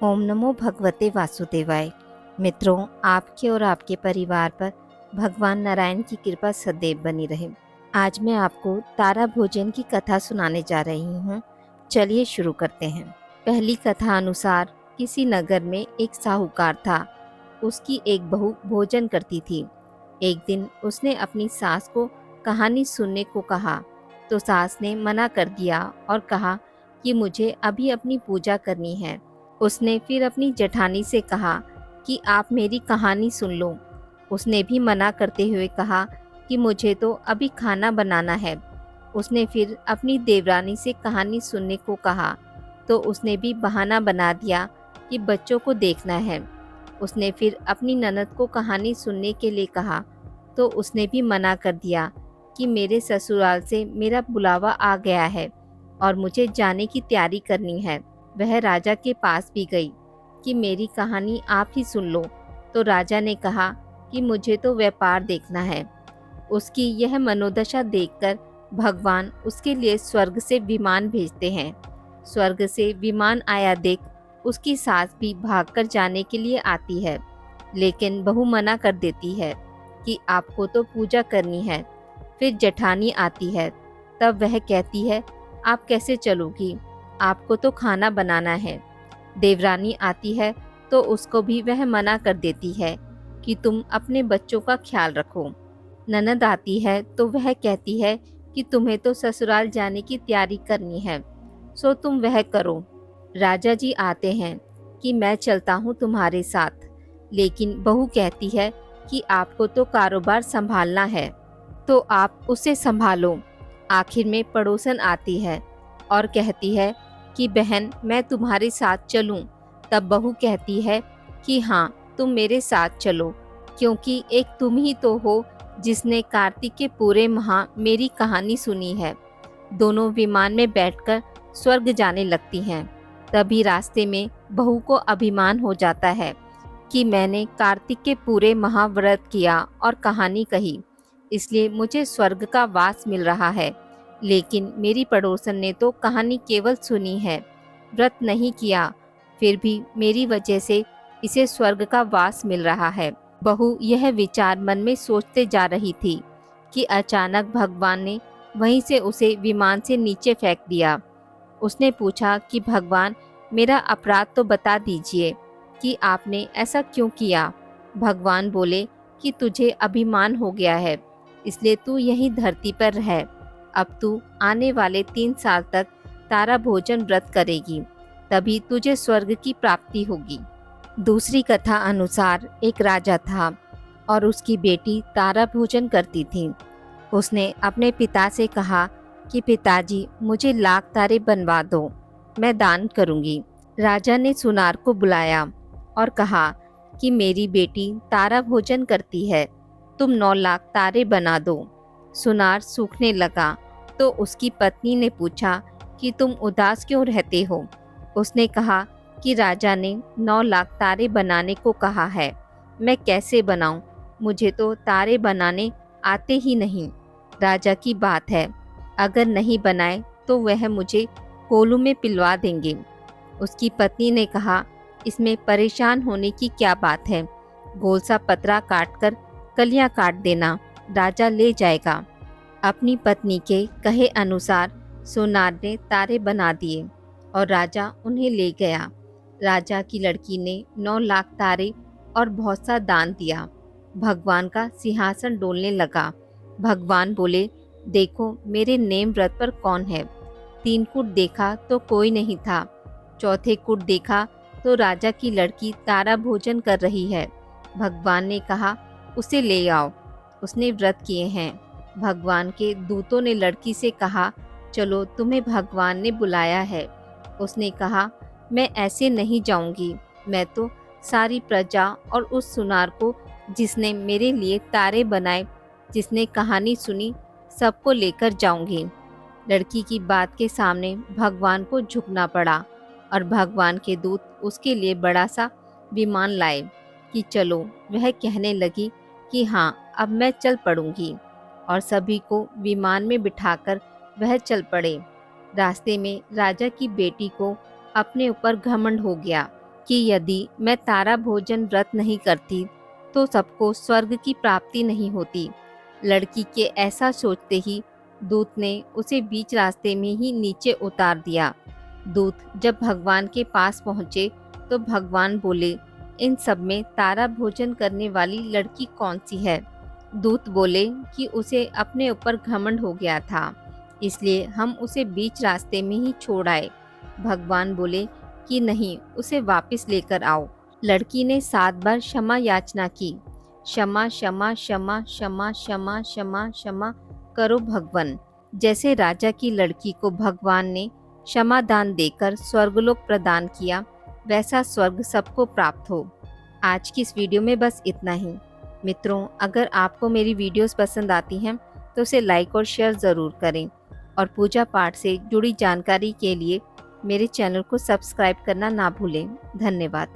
ओम नमो भगवते वासुदेवाय। मित्रों, आपके और आपके परिवार पर भगवान नारायण की कृपा सदैव बनी रहे। आज मैं आपको तारा भोजन की कथा सुनाने जा रही हूँ। चलिए शुरू करते हैं। पहली कथा अनुसार किसी नगर में एक साहूकार था। उसकी एक बहू भोजन करती थी। एक दिन उसने अपनी सास को कहानी सुनने को कहा तो सास ने मना कर दिया और कहा कि मुझे अभी अपनी पूजा करनी है। उसने फिर अपनी जेठानी से कहा कि आप मेरी कहानी सुन लो। उसने भी मना करते हुए कहा कि मुझे तो अभी खाना बनाना है। उसने फिर अपनी देवरानी से कहानी सुनने को कहा तो उसने भी बहाना बना दिया कि बच्चों को देखना है। उसने फिर अपनी ननद को कहानी सुनने के लिए कहा तो उसने भी मना कर दिया कि मेरे ससुराल से मेरा बुलावा आ गया है और मुझे जाने की तैयारी करनी है। वह राजा के पास भी गई कि मेरी कहानी आप ही सुन लो। तो राजा ने कहा कि मुझे तो व्यापार देखना है। उसकी यह मनोदशा देखकर भगवान उसके लिए स्वर्ग से विमान भेजते हैं। स्वर्ग से विमान आया देख उसकी सास भी भागकर जाने के लिए आती है, लेकिन बहू मना कर देती है कि आपको तो पूजा करनी है। फिर जेठानी आती है, तब वह कहती है आप कैसे चलोगी, आपको तो खाना बनाना है। देवरानी आती है तो उसको भी वह मना कर देती है कि तुम अपने बच्चों का ख्याल रखो। ननद आती है तो वह कहती है कि तुम्हें तो ससुराल जाने की तैयारी करनी है, सो तुम वह करो। राजा जी आते हैं कि मैं चलता हूँ तुम्हारे साथ, लेकिन बहू कहती है कि आपको तो कारोबार संभालना है तो आप उसे संभालो। आखिर में पड़ोसन आती है और कहती है कि बहन मैं तुम्हारे साथ चलूं। तब बहू कहती है कि हाँ तुम मेरे साथ चलो, क्योंकि एक तुम ही तो हो जिसने कार्तिक के पूरे माह मेरी कहानी सुनी है। दोनों विमान में बैठकर स्वर्ग जाने लगती हैं। तभी रास्ते में बहू को अभिमान हो जाता है कि मैंने कार्तिक के पूरे माह व्रत किया और कहानी कही, इसलिए मुझे स्वर्ग का वास मिल रहा है। लेकिन मेरी पड़ोसन ने तो कहानी केवल सुनी है, व्रत नहीं किया, फिर भी मेरी वजह से इसे स्वर्ग का वास मिल रहा है। बहू यह विचार मन में सोचते जा रही थी कि अचानक भगवान ने वहीं से उसे विमान से नीचे फेंक दिया। उसने पूछा कि भगवान मेरा अपराध तो बता दीजिए कि आपने ऐसा क्यों किया। भगवान बोले कि तुझे अभिमान हो गया है, इसलिए तू यहीं धरती पर रह। अब तू आने वाले 3 साल तक तारा भोजन व्रत करेगी, तभी तुझे स्वर्ग की प्राप्ति होगी। दूसरी कथा अनुसार एक राजा था और उसकी बेटी तारा भोजन करती थी। उसने अपने पिता से कहा कि पिताजी मुझे लाख तारे बनवा दो, मैं दान करूंगी। राजा ने सुनार को बुलाया और कहा कि मेरी बेटी तारा भोजन करती है, तुम 9 लाख तारे बना दो। सुनार सूखने लगा तो उसकी पत्नी ने पूछा कि तुम उदास क्यों रहते हो। उसने कहा कि राजा ने 9 लाख तारे बनाने को कहा है, मैं कैसे बनाऊं, मुझे तो तारे बनाने आते ही नहीं। राजा की बात है, अगर नहीं बनाए तो वह मुझे कोलू में पिलवा देंगे। उसकी पत्नी ने कहा इसमें परेशान होने की क्या बात है, गोल सा पतरा काटकर कलियां काट देना, राजा ले जाएगा। अपनी पत्नी के कहे अनुसार सोनार ने तारे बना दिए और राजा उन्हें ले गया। राजा की लड़की ने 9 लाख तारे और बहुत सा दान दिया। भगवान का सिंहासन डोलने लगा। भगवान बोले देखो मेरे नेम व्रत पर कौन है। 3 कूट देखा तो कोई नहीं था। चौथे कूट देखा तो राजा की लड़की तारा भोजन कर रही है। भगवान ने कहा उसे ले आओ, उसने व्रत किए हैं। भगवान के दूतों ने लड़की से कहा चलो तुम्हें भगवान ने बुलाया है। उसने कहा मैं ऐसे नहीं जाऊंगी, मैं तो सारी प्रजा और उस सुनार को जिसने मेरे लिए तारे बनाए, जिसने कहानी सुनी, सबको लेकर जाऊंगी। लड़की की बात के सामने भगवान को झुकना पड़ा और भगवान के दूत उसके लिए बड़ा सा विमान लाए कि चलो। वह कहने लगी कि हाँ अब मैं चल पड़ूंगी और सभी को विमान में बिठाकर वह चल पड़े। रास्ते में राजा की बेटी को अपने ऊपर घमंड हो गया। कि यदि मैं तारा भोजन व्रत नहीं करती तो सबको स्वर्ग की प्राप्ति नहीं होती। लड़की के ऐसा सोचते ही दूत ने उसे बीच रास्ते में ही नीचे उतार दिया। दूत जब भगवान के पास पहुँचे तो भगवान बोले, इन सब में तारा भोजन करने वाली लड़की कौन सी है? दूत बोले कि उसे अपने ऊपर घमंड हो गया था, इसलिए हम उसे बीच रास्ते में ही छोड़ आए। भगवान बोले कि नहीं, उसे वापस लेकर आओ। लड़की ने 7 बार क्षमा याचना की। क्षमा क्षमा क्षमा क्षमा क्षमा क्षमा क्षमा करो भगवान। जैसे राजा की लड़की को भगवान ने क्षमादान देकर स्वर्गलोक प्रदान किया, वैसा स्वर्ग सबको प्राप्त हो। आज की इस वीडियो में बस इतना ही। मित्रों, अगर आपको मेरी वीडियोस पसंद आती हैं तो उसे लाइक और शेयर ज़रूर करें और पूजा पाठ से जुड़ी जानकारी के लिए मेरे चैनल को सब्सक्राइब करना ना भूलें। धन्यवाद।